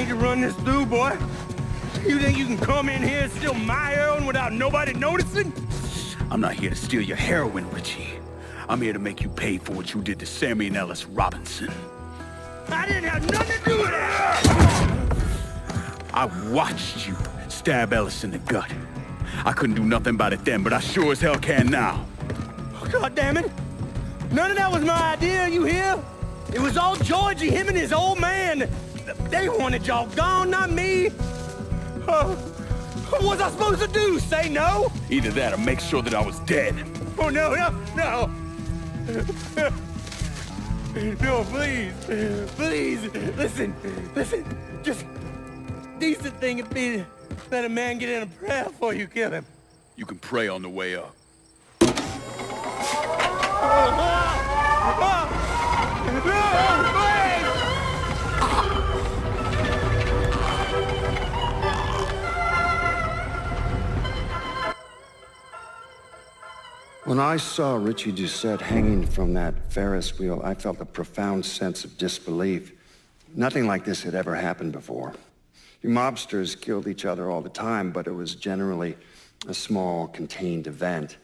need to run this through, boy. You think you can come in here and steal my heroin without nobody noticing? I'm not here to steal your heroin, Richie. I'm here to make you pay for what you did to Sammy and Ellis Robinson. I didn't have nothing to do with that! I watched you stab Ellis in the gut. I couldn't do nothing about it then, but I sure as hell can now. Oh, God damn it! None of that was my idea, you hear? It was all Georgie, him and his old man. They wanted y'all gone, not me. What was I supposed to do? Say no? Either that or make sure that I was dead. Oh, no. No, please. Please, listen. Just decent thing would be to let a man get in a prayer before you kill him. You can pray on the way up. When I saw Richie Doucette hanging from that Ferris wheel, I felt a profound sense of disbelief. Nothing like this had ever happened before. You mobsters killed each other all the time, but it was generally a small, contained event.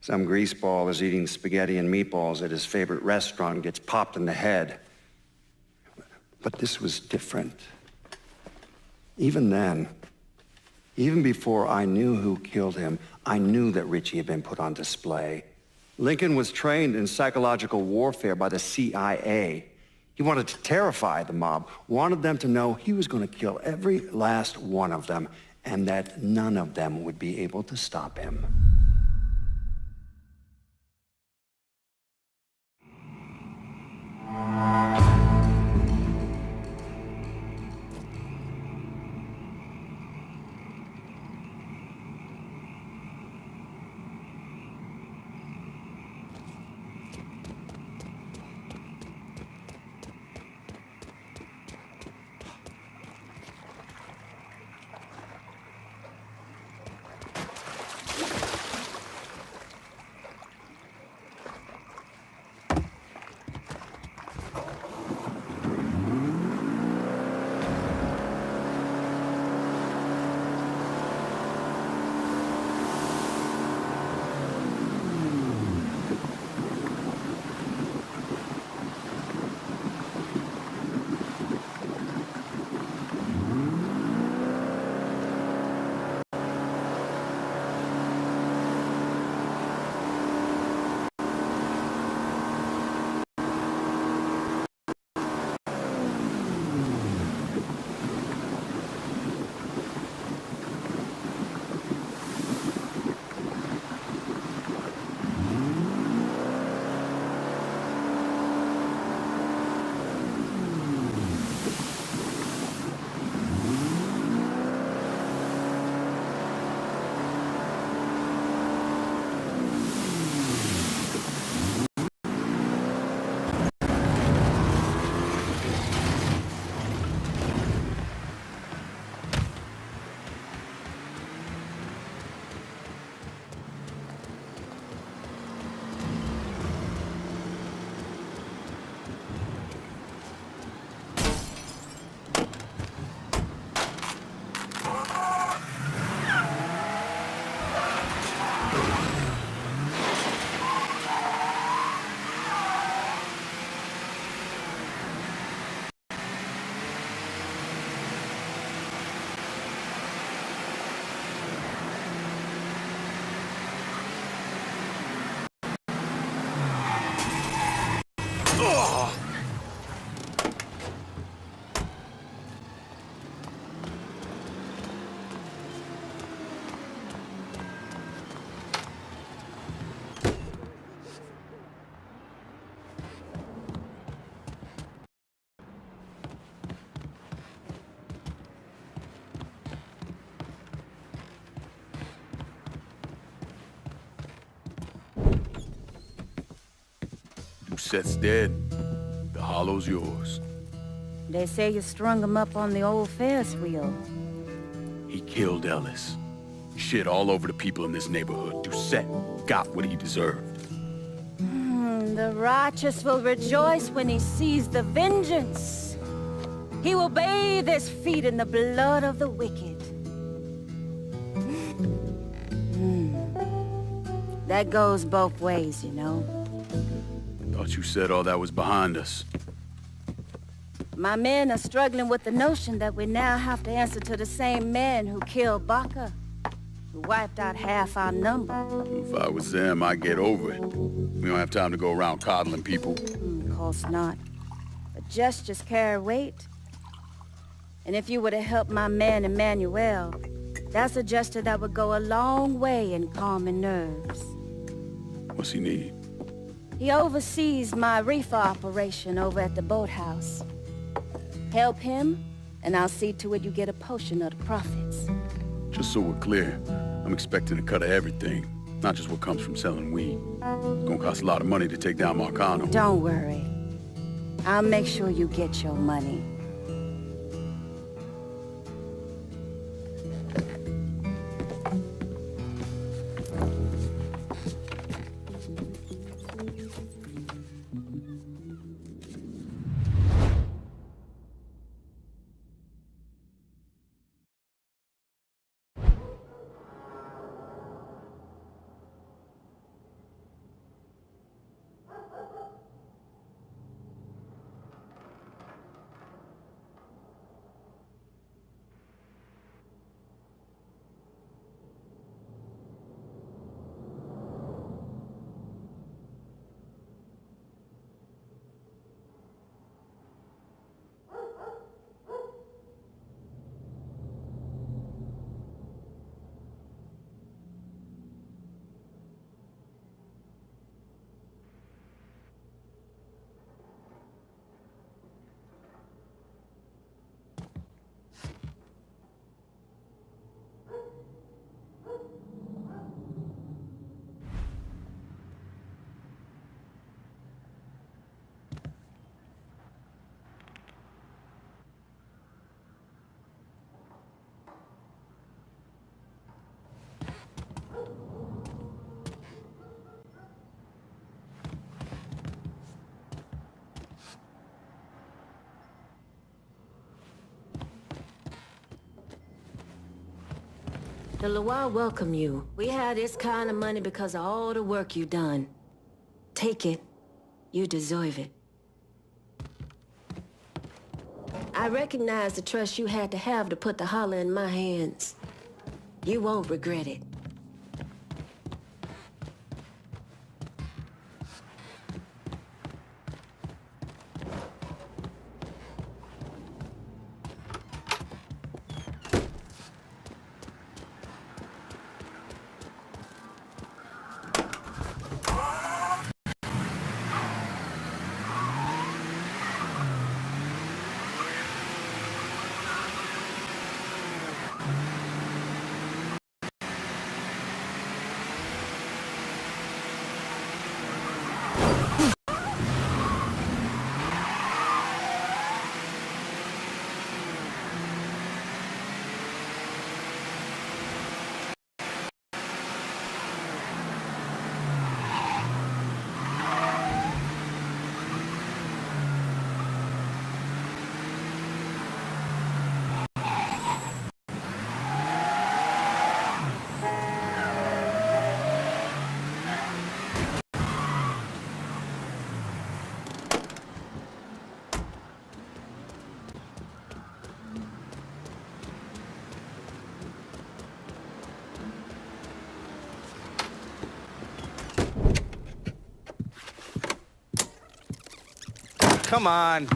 Some greaseball is eating spaghetti and meatballs at his favorite restaurant and gets popped in the head. But this was different. Even then, even before I knew who killed him, I knew that Richie had been put on display. Lincoln was trained in psychological warfare by the CIA. He wanted to terrify the mob, wanted them to know he was going to kill every last one of them, and that none of them would be able to stop him. Doucette's dead. The hollow's yours. They say you strung him up on the old Ferris wheel. He killed Ellis. Shit all over the people in this neighborhood. Doucette got what he deserved. The righteous will rejoice when he sees the vengeance. He will bathe his feet in the blood of the wicked. That goes both ways, you know. Thought you said all that was behind us. My men are struggling with the notion that we now have to answer to the same men who killed Baka, who wiped out half our number. If I was them, I'd get over it. We don't have time to go around coddling people. Of course not. But gestures carry weight. And if you were to help my man Emmanuel, that's a gesture that would go a long way in calming nerves. What's he need? He oversees my reefer operation over at the boathouse. Help him, and I'll see to it you get a portion of the profits. Just so we're clear, I'm expecting a cut of everything, not just what comes from selling weed. It's gonna cost a lot of money to take down Marcano. Don't worry. I'll make sure you get your money. The Loire welcome you. We had this kind of money because of all the work you done. Take it. You deserve it. I recognize the trust you had to have to put the holler in my hands. You won't regret it. Come on.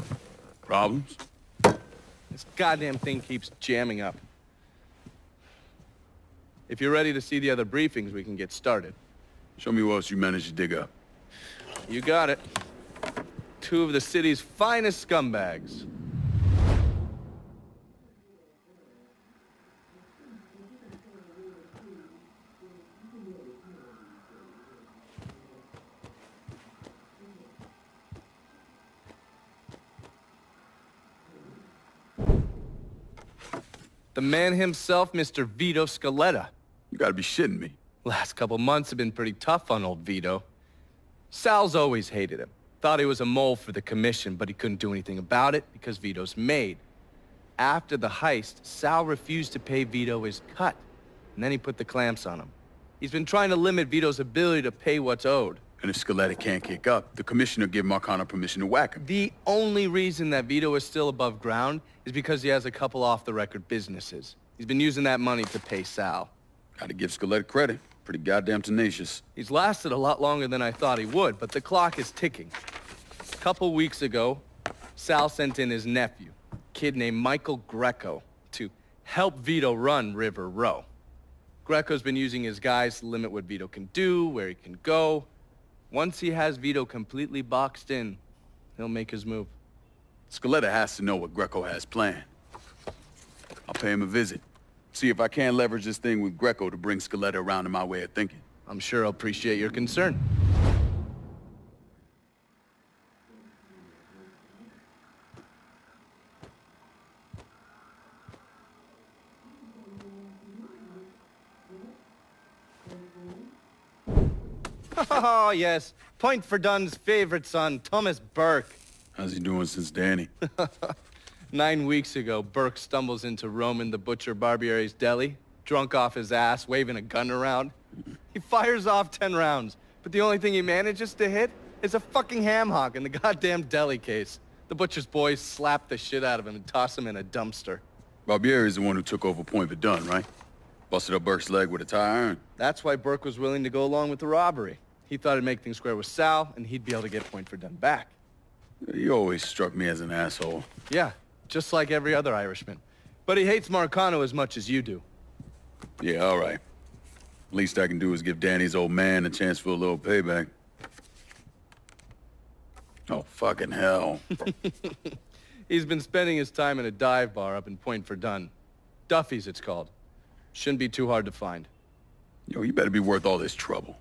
Problems? This goddamn thing keeps jamming up. If you're ready to see the other briefings, we can get started. Show me what else you managed to dig up. You got it. Two of the city's finest scumbags. The man himself, Mr. Vito Scaletta. You gotta be shitting me. Last couple months have been pretty tough on old Vito. Sal's always hated him. Thought he was a mole for the commission, but he couldn't do anything about it because Vito's made. after the heist, Sal refused to pay Vito his cut, and then he put the clamps on him. He's been trying to limit Vito's ability to pay what's owed. And if Scaletta can't kick up, the commissioner give Marcano permission to whack him. The only reason that Vito is still above ground is because he has a couple off-the-record businesses. He's been using that money to pay Sal. Gotta give Scaletta credit. Pretty goddamn tenacious. He's lasted a lot longer than I thought he would, but the clock is ticking. A couple weeks ago, Sal sent in his nephew, a kid named Michael Greco, to help Vito run River Row. Greco's been using his guys to limit what Vito can do, where he can go. Once he has Vito completely boxed in, he'll make his move. Scaletta has to know what Greco has planned. I'll pay him a visit. See if I can't leverage this thing with Greco to bring Scaletta around to my way of thinking. I'm sure he'll appreciate your concern. Oh, yes. Point for Dunn's favorite son, Thomas Burke. How's he doing since Danny? 9 weeks ago, Burke stumbles into Roman the Butcher Barbiere's deli, drunk off his ass, waving a gun around. He fires off 10 rounds, but the only thing he manages to hit is a fucking ham hock in the goddamn deli case. The Butcher's boys slap the shit out of him and toss him in a dumpster. Barbiere's the one who took over Point Verdun, right? Busted up Burke's leg with a tire iron. That's why Burke was willing to go along with the robbery. He thought it'd make things square with Sal, and he'd be able to get Point Verdun back. He always struck me as an asshole. Yeah, just like every other Irishman. But he hates Marcano as much as you do. Yeah, all right. Least I can do is give Danny's old man a chance for a little payback. Oh, fucking hell. He's been spending his time in a dive bar up in Point Verdun. Duffy's, it's called. Shouldn't be too hard to find. Yo, you better be worth all this trouble.